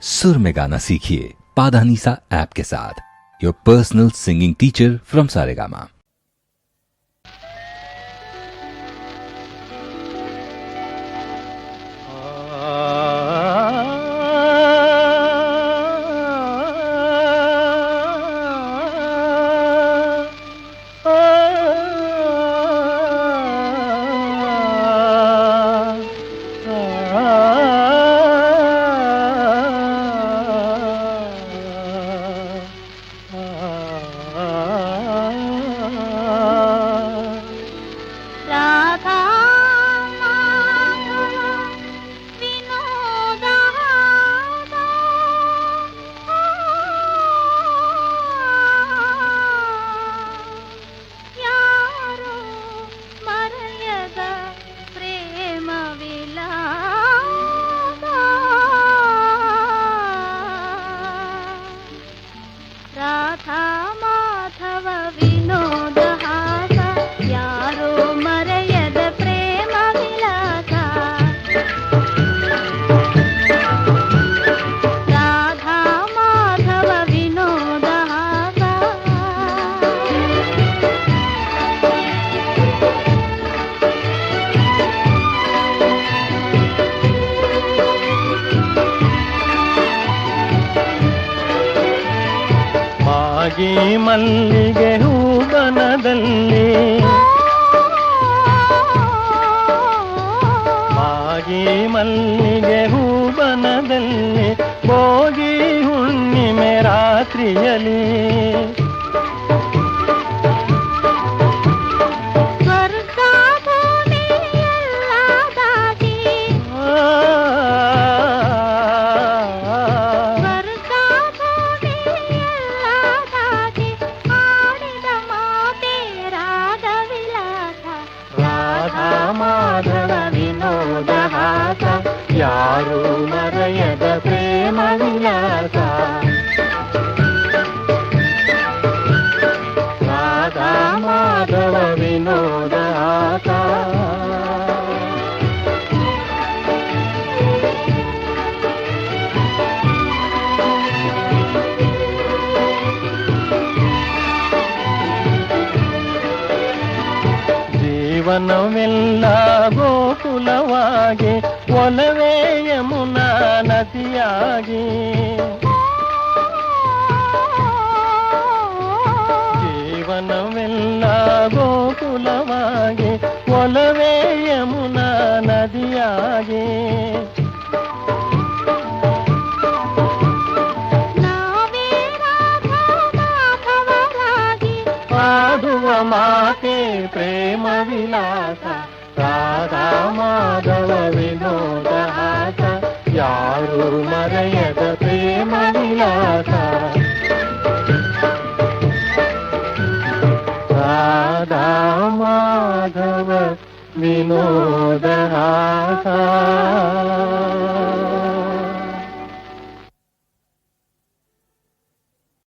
सुर में गाना सीखिए पाधानीसा ऐप के साथ। Your personal singing teacher from Saregama. ಮಲ್ಲಿಗೆ ಹೂಬನದಲ್ಲಿ ಮಾಗಿ ಮಲ್ಲಿಗೆ ಹೂಬನದಲ್ಲಿ ಭೋಗಿ ಹುಣ್ಣಿಮೆ ರಾತ್ರಿಯಲ್ಲಿ ಯಾರು ಮರೆಯದ ಪ್ರೇಮ ವಿಲಾಸ ರಾಧಾ ಮಾಧವ ವಿನೋದ ಆಸ ಜೀವನವೆಲ್ಲ ಗೋಕುಲವಾಗಿ ಒಲವೇ ಯಮುನಾ ನದಿಯಾಗಿ ಜೀವನವೆಲ್ಲ ಗೋಕುಲವಾಗಿ ಒಲವೇ ಯಮುನಾ ನದಿಯಾಗಿ ಆಡುವ ಮಾತೆ ಪ್ರೇಮ ವಿಲಾಸ ರಾಧಾ ಮಾಧವ ವಿನೋದ ಹಾಸ ಯಾರು ಮರೆಯದ ಪ್ರೇಮ ವಿಲಾಸ ರಾಧಾ ಮಾಧವ ವಿನೋದ ಹಾಸ